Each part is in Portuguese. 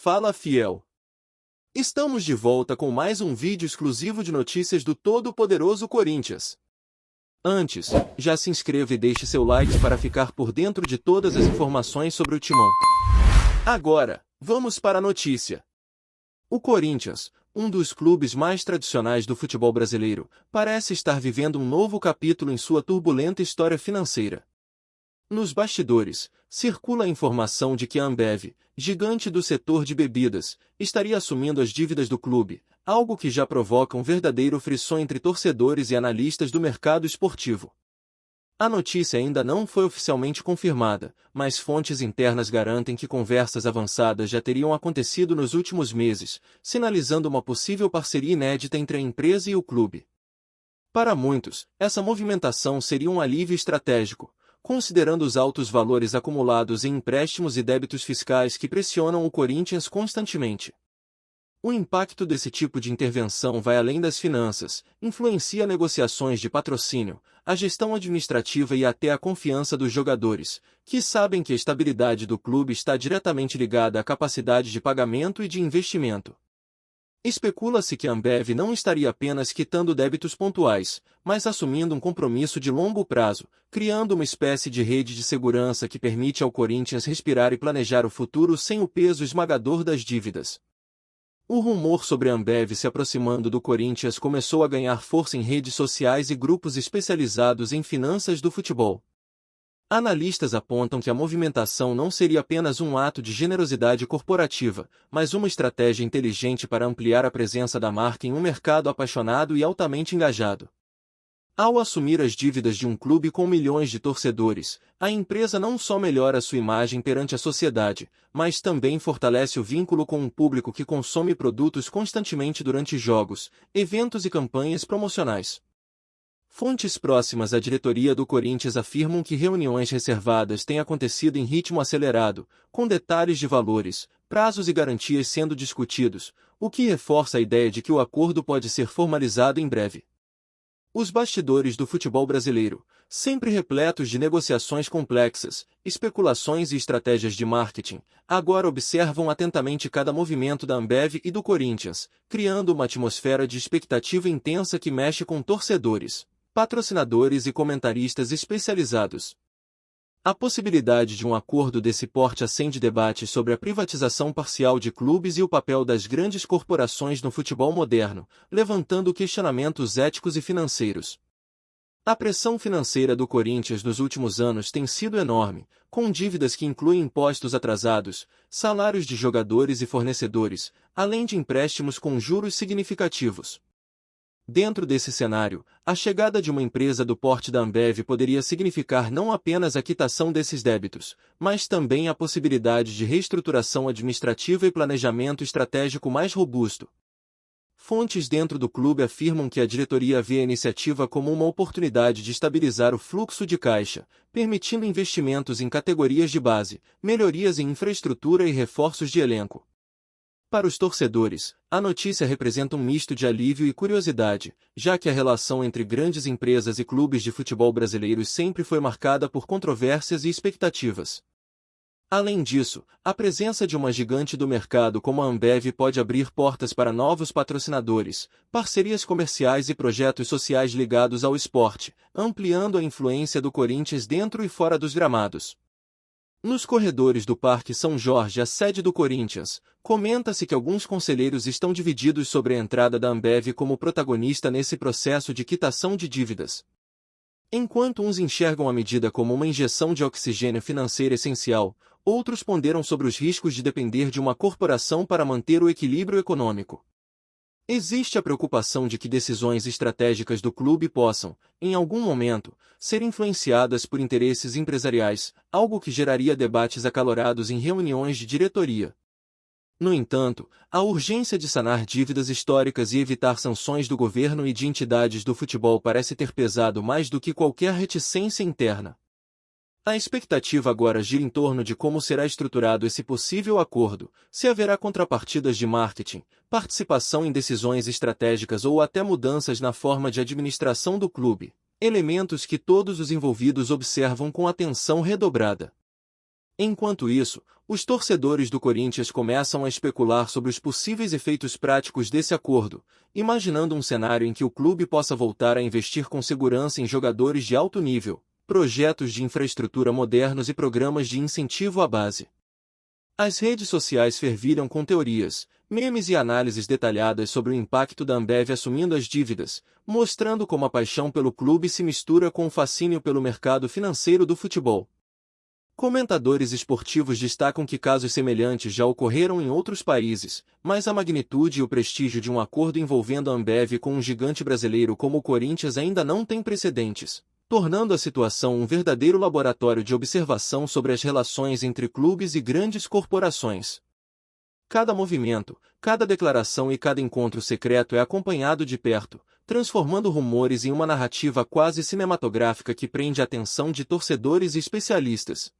Fala fiel! Estamos de volta com mais um vídeo exclusivo de notícias do todo-poderoso Corinthians. Antes, já se inscreva e deixe seu like para ficar por dentro de todas as informações sobre o Timão. Agora, vamos para a notícia. O Corinthians, um dos clubes mais tradicionais do futebol brasileiro, parece estar vivendo um novo capítulo em sua turbulenta história financeira. Nos bastidores, circula a informação de que a Ambev, gigante do setor de bebidas, estaria assumindo as dívidas do clube, algo que já provoca um verdadeiro frisson entre torcedores e analistas do mercado esportivo. A notícia ainda não foi oficialmente confirmada, mas fontes internas garantem que conversas avançadas já teriam acontecido nos últimos meses, sinalizando uma possível parceria inédita entre a empresa e o clube. Para muitos, essa movimentação seria um alívio estratégico, considerando os altos valores acumulados em empréstimos e débitos fiscais que pressionam o Corinthians constantemente. O impacto desse tipo de intervenção vai além das finanças, influencia negociações de patrocínio, a gestão administrativa e até a confiança dos jogadores, que sabem que a estabilidade do clube está diretamente ligada à capacidade de pagamento e de investimento. Especula-se que a Ambev não estaria apenas quitando débitos pontuais, mas assumindo um compromisso de longo prazo, criando uma espécie de rede de segurança que permite ao Corinthians respirar e planejar o futuro sem o peso esmagador das dívidas. O rumor sobre a Ambev se aproximando do Corinthians começou a ganhar força em redes sociais e grupos especializados em finanças do futebol. Analistas apontam que a movimentação não seria apenas um ato de generosidade corporativa, mas uma estratégia inteligente para ampliar a presença da marca em um mercado apaixonado e altamente engajado. Ao assumir as dívidas de um clube com milhões de torcedores, a empresa não só melhora sua imagem perante a sociedade, mas também fortalece o vínculo com um público que consome produtos constantemente durante jogos, eventos e campanhas promocionais. Fontes próximas à diretoria do Corinthians afirmam que reuniões reservadas têm acontecido em ritmo acelerado, com detalhes de valores, prazos e garantias sendo discutidos, o que reforça a ideia de que o acordo pode ser formalizado em breve. Os bastidores do futebol brasileiro, sempre repletos de negociações complexas, especulações e estratégias de marketing, agora observam atentamente cada movimento da Ambev e do Corinthians, criando uma atmosfera de expectativa intensa que mexe com torcedores, patrocinadores e comentaristas especializados. A possibilidade de um acordo desse porte acende debates sobre a privatização parcial de clubes e o papel das grandes corporações no futebol moderno, levantando questionamentos éticos e financeiros. A pressão financeira do Corinthians nos últimos anos tem sido enorme, com dívidas que incluem impostos atrasados, salários de jogadores e fornecedores, além de empréstimos com juros significativos. Dentro desse cenário, a chegada de uma empresa do porte da Ambev poderia significar não apenas a quitação desses débitos, mas também a possibilidade de reestruturação administrativa e planejamento estratégico mais robusto. Fontes dentro do clube afirmam que a diretoria vê a iniciativa como uma oportunidade de estabilizar o fluxo de caixa, permitindo investimentos em categorias de base, melhorias em infraestrutura e reforços de elenco. Para os torcedores, a notícia representa um misto de alívio e curiosidade, já que a relação entre grandes empresas e clubes de futebol brasileiros sempre foi marcada por controvérsias e expectativas. Além disso, a presença de uma gigante do mercado como a Ambev pode abrir portas para novos patrocinadores, parcerias comerciais e projetos sociais ligados ao esporte, ampliando a influência do Corinthians dentro e fora dos gramados. Nos corredores do Parque São Jorge, a sede do Corinthians, comenta-se que alguns conselheiros estão divididos sobre a entrada da Ambev como protagonista nesse processo de quitação de dívidas. Enquanto uns enxergam a medida como uma injeção de oxigênio financeiro essencial, outros ponderam sobre os riscos de depender de uma corporação para manter o equilíbrio econômico. Existe a preocupação de que decisões estratégicas do clube possam, em algum momento, ser influenciadas por interesses empresariais, algo que geraria debates acalorados em reuniões de diretoria. No entanto, a urgência de sanar dívidas históricas e evitar sanções do governo e de entidades do futebol parece ter pesado mais do que qualquer reticência interna. A expectativa agora gira em torno de como será estruturado esse possível acordo, se haverá contrapartidas de marketing, participação em decisões estratégicas ou até mudanças na forma de administração do clube, elementos que todos os envolvidos observam com atenção redobrada. Enquanto isso, os torcedores do Corinthians começam a especular sobre os possíveis efeitos práticos desse acordo, imaginando um cenário em que o clube possa voltar a investir com segurança em jogadores de alto nível, projetos de infraestrutura modernos e programas de incentivo à base. As redes sociais fervilham com teorias, memes e análises detalhadas sobre o impacto da Ambev assumindo as dívidas, mostrando como a paixão pelo clube se mistura com o fascínio pelo mercado financeiro do futebol. Comentadores esportivos destacam que casos semelhantes já ocorreram em outros países, mas a magnitude e o prestígio de um acordo envolvendo a Ambev com um gigante brasileiro como o Corinthians ainda não tem precedentes, tornando a situação um verdadeiro laboratório de observação sobre as relações entre clubes e grandes corporações. Cada movimento, cada declaração e cada encontro secreto é acompanhado de perto, transformando rumores em uma narrativa quase cinematográfica que prende a atenção de torcedores e especialistas.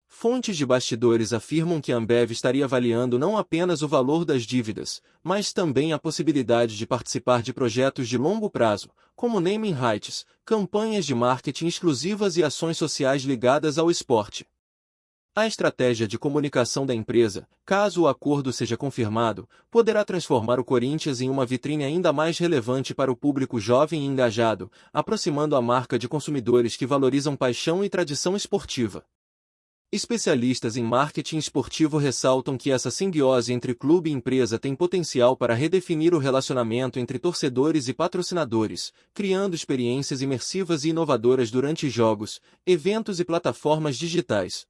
Fontes de bastidores afirmam que a Ambev estaria avaliando não apenas o valor das dívidas, mas também a possibilidade de participar de projetos de longo prazo, como naming rights, campanhas de marketing exclusivas e ações sociais ligadas ao esporte. A estratégia de comunicação da empresa, caso o acordo seja confirmado, poderá transformar o Corinthians em uma vitrine ainda mais relevante para o público jovem e engajado, aproximando a marca de consumidores que valorizam paixão e tradição esportiva. Especialistas em marketing esportivo ressaltam que essa simbiose entre clube e empresa tem potencial para redefinir o relacionamento entre torcedores e patrocinadores, criando experiências imersivas e inovadoras durante jogos, eventos e plataformas digitais.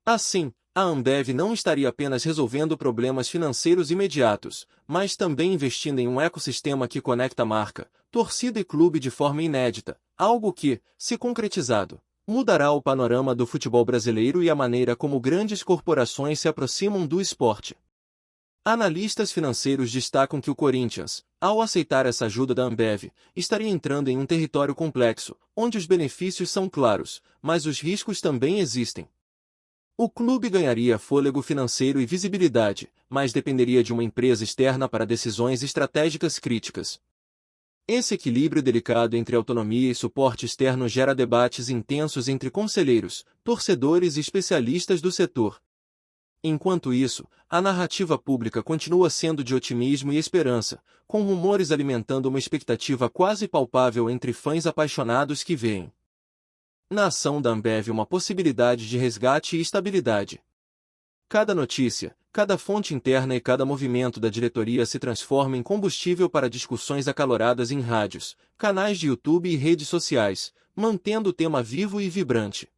Assim, a Ambev não estaria apenas resolvendo problemas financeiros imediatos, mas também investindo em um ecossistema que conecta marca, torcida e clube de forma inédita, algo que, se concretizado, mudará o panorama do futebol brasileiro e a maneira como grandes corporações se aproximam do esporte. Analistas financeiros destacam que o Corinthians, ao aceitar essa ajuda da Ambev, estaria entrando em um território complexo, onde os benefícios são claros, mas os riscos também existem. O clube ganharia fôlego financeiro e visibilidade, mas dependeria de uma empresa externa para decisões estratégicas críticas. Esse equilíbrio delicado entre autonomia e suporte externo gera debates intensos entre conselheiros, torcedores e especialistas do setor. Enquanto isso, a narrativa pública continua sendo de otimismo e esperança, com rumores alimentando uma expectativa quase palpável entre fãs apaixonados que veem na ação da Ambev uma possibilidade de resgate e estabilidade. Cada notícia, cada fonte interna e cada movimento da diretoria se transforma em combustível para discussões acaloradas em rádios, canais de YouTube e redes sociais, mantendo o tema vivo e vibrante.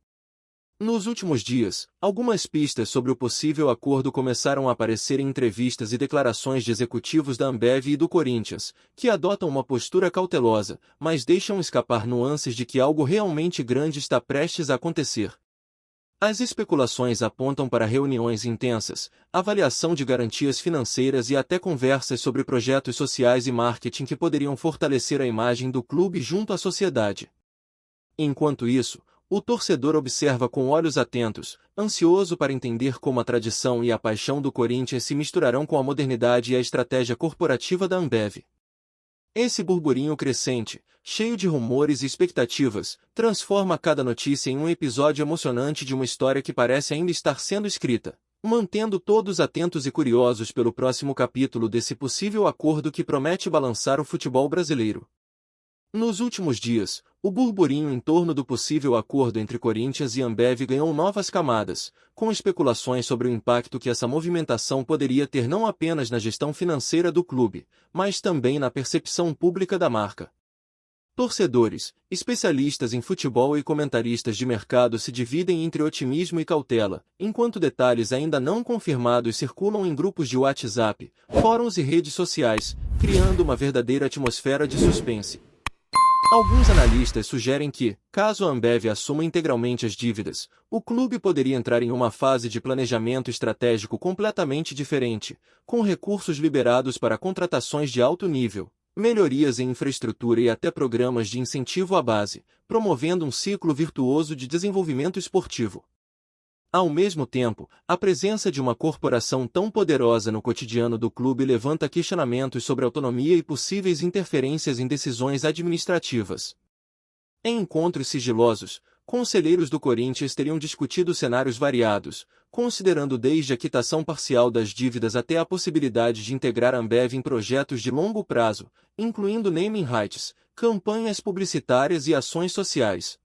Nos últimos dias, algumas pistas sobre o possível acordo começaram a aparecer em entrevistas e declarações de executivos da Ambev e do Corinthians, que adotam uma postura cautelosa, mas deixam escapar nuances de que algo realmente grande está prestes a acontecer. As especulações apontam para reuniões intensas, avaliação de garantias financeiras e até conversas sobre projetos sociais e marketing que poderiam fortalecer a imagem do clube junto à sociedade. Enquanto isso, o torcedor observa com olhos atentos, ansioso para entender como a tradição e a paixão do Corinthians se misturarão com a modernidade e a estratégia corporativa da Ambev. Esse burburinho crescente, cheio de rumores e expectativas, transforma cada notícia em um episódio emocionante de uma história que parece ainda estar sendo escrita, mantendo todos atentos e curiosos pelo próximo capítulo desse possível acordo que promete balançar o futebol brasileiro. Nos últimos dias, o burburinho em torno do possível acordo entre Corinthians e Ambev ganhou novas camadas, com especulações sobre o impacto que essa movimentação poderia ter não apenas na gestão financeira do clube, mas também na percepção pública da marca. Torcedores, especialistas em futebol e comentaristas de mercado se dividem entre otimismo e cautela, enquanto detalhes ainda não confirmados circulam em grupos de WhatsApp, fóruns e redes sociais, criando uma verdadeira atmosfera de suspense. Alguns analistas sugerem que, caso a Ambev assuma integralmente as dívidas, o clube poderia entrar em uma fase de planejamento estratégico completamente diferente, com recursos liberados para contratações de alto nível, melhorias em infraestrutura e até programas de incentivo à base, promovendo um ciclo virtuoso de desenvolvimento esportivo. Ao mesmo tempo, a presença de uma corporação tão poderosa no cotidiano do clube levanta questionamentos sobre autonomia e possíveis interferências em decisões administrativas. Em encontros sigilosos, conselheiros do Corinthians teriam discutido cenários variados, considerando desde a quitação parcial das dívidas até a possibilidade de integrar a Ambev em projetos de longo prazo, incluindo naming rights, campanhas publicitárias e ações sociais.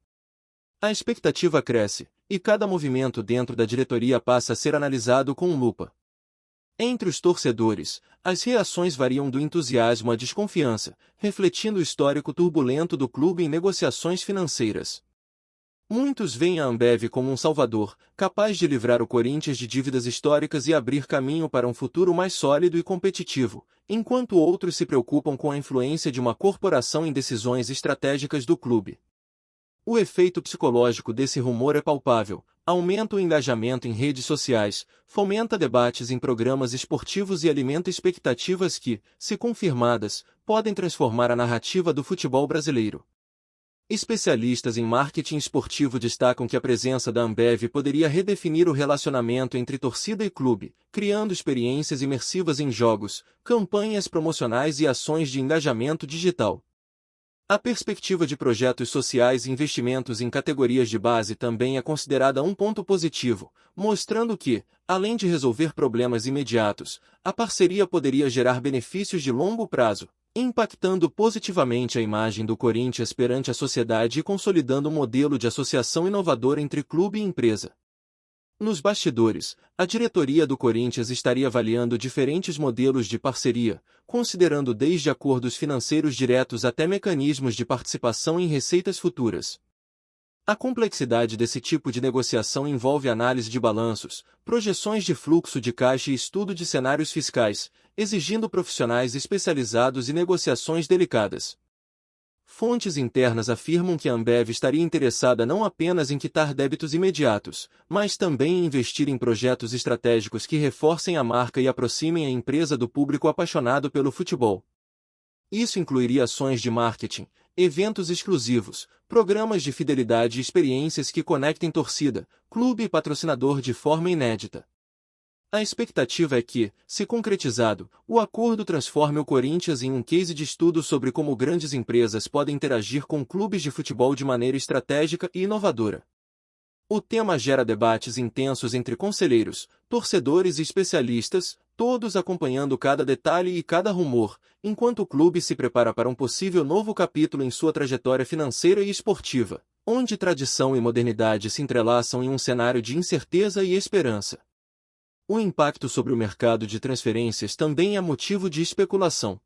A expectativa cresce, e cada movimento dentro da diretoria passa a ser analisado com lupa. Entre os torcedores, as reações variam do entusiasmo à desconfiança, refletindo o histórico turbulento do clube em negociações financeiras. Muitos veem a Ambev como um salvador, capaz de livrar o Corinthians de dívidas históricas e abrir caminho para um futuro mais sólido e competitivo, enquanto outros se preocupam com a influência de uma corporação em decisões estratégicas do clube. O efeito psicológico desse rumor é palpável, aumenta o engajamento em redes sociais, fomenta debates em programas esportivos e alimenta expectativas que, se confirmadas, podem transformar a narrativa do futebol brasileiro. Especialistas em marketing esportivo destacam que a presença da Ambev poderia redefinir o relacionamento entre torcida e clube, criando experiências imersivas em jogos, campanhas promocionais e ações de engajamento digital. A perspectiva de projetos sociais e investimentos em categorias de base também é considerada um ponto positivo, mostrando que, além de resolver problemas imediatos, a parceria poderia gerar benefícios de longo prazo, impactando positivamente a imagem do Corinthians perante a sociedade e consolidando um modelo de associação inovador entre clube e empresa. Nos bastidores, a diretoria do Corinthians estaria avaliando diferentes modelos de parceria, considerando desde acordos financeiros diretos até mecanismos de participação em receitas futuras. A complexidade desse tipo de negociação envolve análise de balanços, projeções de fluxo de caixa e estudo de cenários fiscais, exigindo profissionais especializados e negociações delicadas. Fontes internas afirmam que a Ambev estaria interessada não apenas em quitar débitos imediatos, mas também em investir em projetos estratégicos que reforcem a marca e aproximem a empresa do público apaixonado pelo futebol. Isso incluiria ações de marketing, eventos exclusivos, programas de fidelidade e experiências que conectem torcida, clube e patrocinador de forma inédita. A expectativa é que, se concretizado, o acordo transforme o Corinthians em um case de estudo sobre como grandes empresas podem interagir com clubes de futebol de maneira estratégica e inovadora. O tema gera debates intensos entre conselheiros, torcedores e especialistas, todos acompanhando cada detalhe e cada rumor, enquanto o clube se prepara para um possível novo capítulo em sua trajetória financeira e esportiva, onde tradição e modernidade se entrelaçam em um cenário de incerteza e esperança. O impacto sobre o mercado de transferências também é motivo de especulação.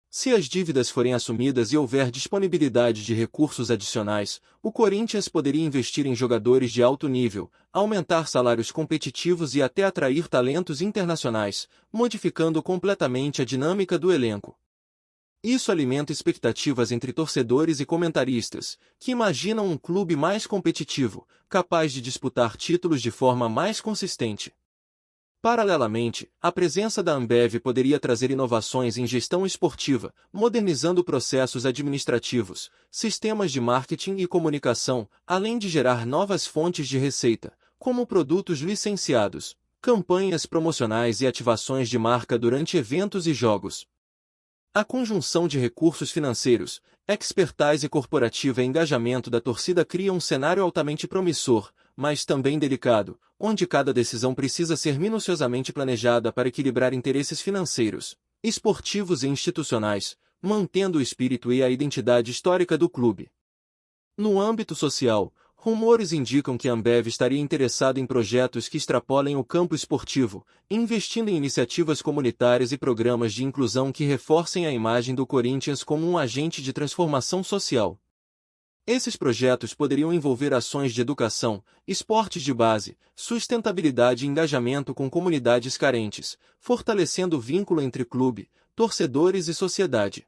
Se as dívidas forem assumidas e houver disponibilidade de recursos adicionais, o Corinthians poderia investir em jogadores de alto nível, aumentar salários competitivos e até atrair talentos internacionais, modificando completamente a dinâmica do elenco. Isso alimenta expectativas entre torcedores e comentaristas, que imaginam um clube mais competitivo, capaz de disputar títulos de forma mais consistente. Paralelamente, a presença da Ambev poderia trazer inovações em gestão esportiva, modernizando processos administrativos, sistemas de marketing e comunicação, além de gerar novas fontes de receita, como produtos licenciados, campanhas promocionais e ativações de marca durante eventos e jogos. A conjunção de recursos financeiros, expertise corporativa e engajamento da torcida cria um cenário altamente promissor, mas também delicado, onde cada decisão precisa ser minuciosamente planejada para equilibrar interesses financeiros, esportivos e institucionais, mantendo o espírito e a identidade histórica do clube. No âmbito social, rumores indicam que a Ambev estaria interessada em projetos que extrapolem o campo esportivo, investindo em iniciativas comunitárias e programas de inclusão que reforcem a imagem do Corinthians como um agente de transformação social. Esses projetos poderiam envolver ações de educação, esportes de base, sustentabilidade e engajamento com comunidades carentes, fortalecendo o vínculo entre clube, torcedores e sociedade.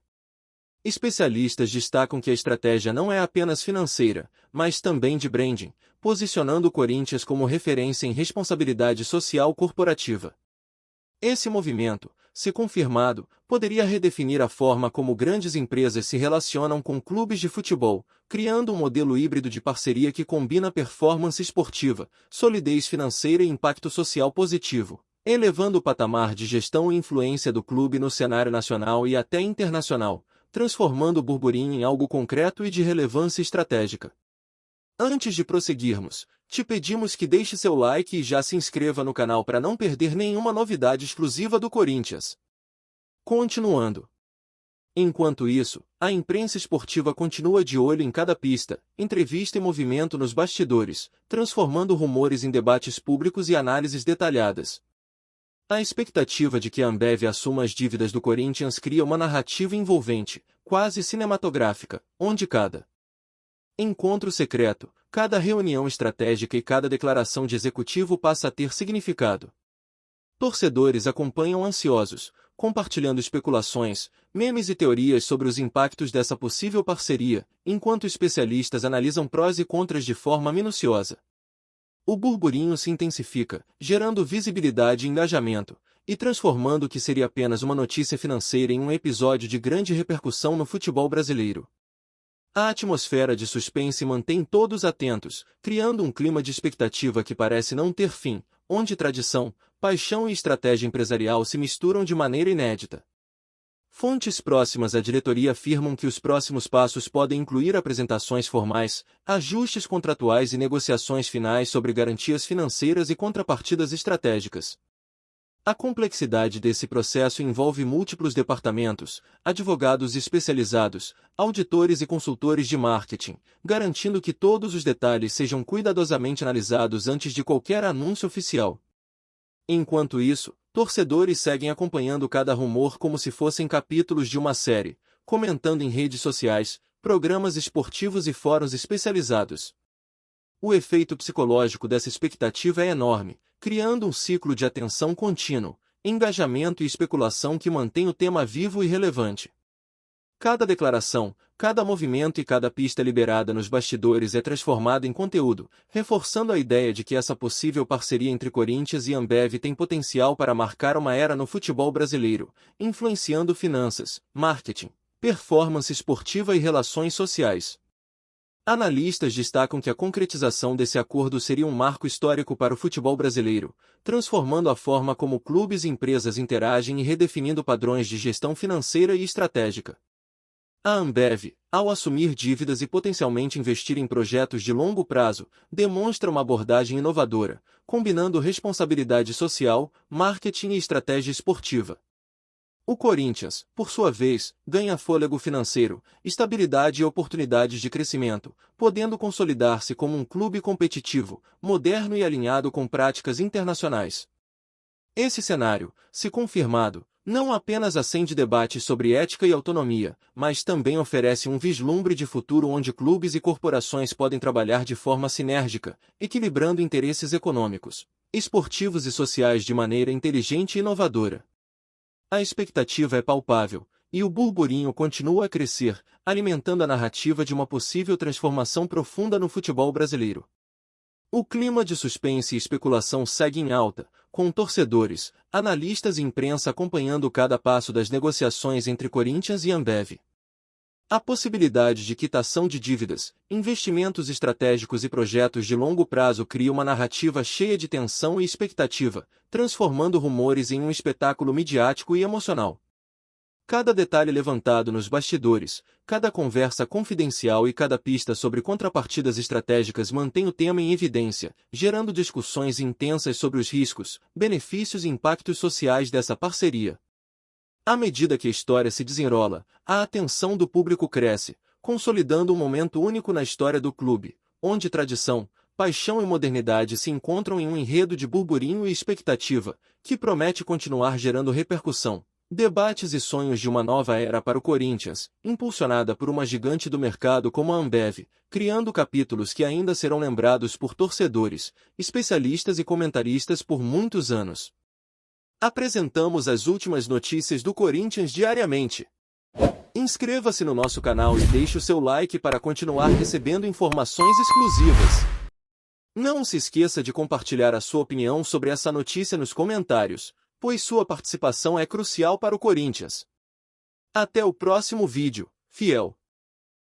Especialistas destacam que a estratégia não é apenas financeira, mas também de branding, posicionando o Corinthians como referência em responsabilidade social corporativa. Esse movimento, se confirmado, poderia redefinir a forma como grandes empresas se relacionam com clubes de futebol, criando um modelo híbrido de parceria que combina performance esportiva, solidez financeira e impacto social positivo, elevando o patamar de gestão e influência do clube no cenário nacional e até internacional, transformando o burburinho em algo concreto e de relevância estratégica. Antes de prosseguirmos, te pedimos que deixe seu like e já se inscreva no canal para não perder nenhuma novidade exclusiva do Corinthians. Continuando. Enquanto isso, a imprensa esportiva continua de olho em cada pista, entrevista e movimento nos bastidores, transformando rumores em debates públicos e análises detalhadas. A expectativa de que a Ambev assuma as dívidas do Corinthians cria uma narrativa envolvente, quase cinematográfica, onde cada encontro secreto, cada reunião estratégica e cada declaração de executivo passa a ter significado. Torcedores acompanham ansiosos, compartilhando especulações, memes e teorias sobre os impactos dessa possível parceria, enquanto especialistas analisam prós e contras de forma minuciosa. O burburinho se intensifica, gerando visibilidade e engajamento, e transformando o que seria apenas uma notícia financeira em um episódio de grande repercussão no futebol brasileiro. A atmosfera de suspense mantém todos atentos, criando um clima de expectativa que parece não ter fim, onde tradição, paixão e estratégia empresarial se misturam de maneira inédita. Fontes próximas à diretoria afirmam que os próximos passos podem incluir apresentações formais, ajustes contratuais e negociações finais sobre garantias financeiras e contrapartidas estratégicas. A complexidade desse processo envolve múltiplos departamentos, advogados especializados, auditores e consultores de marketing, garantindo que todos os detalhes sejam cuidadosamente analisados antes de qualquer anúncio oficial. Enquanto isso, torcedores seguem acompanhando cada rumor como se fossem capítulos de uma série, comentando em redes sociais, programas esportivos e fóruns especializados. O efeito psicológico dessa expectativa é enorme, criando um ciclo de atenção contínuo, engajamento e especulação que mantém o tema vivo e relevante. Cada declaração, cada movimento e cada pista liberada nos bastidores é transformada em conteúdo, reforçando a ideia de que essa possível parceria entre Corinthians e Ambev tem potencial para marcar uma era no futebol brasileiro, influenciando finanças, marketing, performance esportiva e relações sociais. Analistas destacam que a concretização desse acordo seria um marco histórico para o futebol brasileiro, transformando a forma como clubes e empresas interagem e redefinindo padrões de gestão financeira e estratégica. A Ambev, ao assumir dívidas e potencialmente investir em projetos de longo prazo, demonstra uma abordagem inovadora, combinando responsabilidade social, marketing e estratégia esportiva. O Corinthians, por sua vez, ganha fôlego financeiro, estabilidade e oportunidades de crescimento, podendo consolidar-se como um clube competitivo, moderno e alinhado com práticas internacionais. Esse cenário, se confirmado, não apenas acende debates sobre ética e autonomia, mas também oferece um vislumbre de futuro onde clubes e corporações podem trabalhar de forma sinérgica, equilibrando interesses econômicos, esportivos e sociais de maneira inteligente e inovadora. A expectativa é palpável, e o burburinho continua a crescer, alimentando a narrativa de uma possível transformação profunda no futebol brasileiro. O clima de suspense e especulação segue em alta, com torcedores, analistas e imprensa acompanhando cada passo das negociações entre Corinthians e Ambev. A possibilidade de quitação de dívidas, investimentos estratégicos e projetos de longo prazo cria uma narrativa cheia de tensão e expectativa, transformando rumores em um espetáculo midiático e emocional. Cada detalhe levantado nos bastidores, cada conversa confidencial e cada pista sobre contrapartidas estratégicas mantém o tema em evidência, gerando discussões intensas sobre os riscos, benefícios e impactos sociais dessa parceria. À medida que a história se desenrola, a atenção do público cresce, consolidando um momento único na história do clube, onde tradição, paixão e modernidade se encontram em um enredo de burburinho e expectativa, que promete continuar gerando repercussão, debates e sonhos de uma nova era para o Corinthians, impulsionada por uma gigante do mercado como a Ambev, criando capítulos que ainda serão lembrados por torcedores, especialistas e comentaristas por muitos anos. Apresentamos as últimas notícias do Corinthians diariamente. Inscreva-se no nosso canal e deixe o seu like para continuar recebendo informações exclusivas. Não se esqueça de compartilhar a sua opinião sobre essa notícia nos comentários, pois sua participação é crucial para o Corinthians. Até o próximo vídeo, fiel!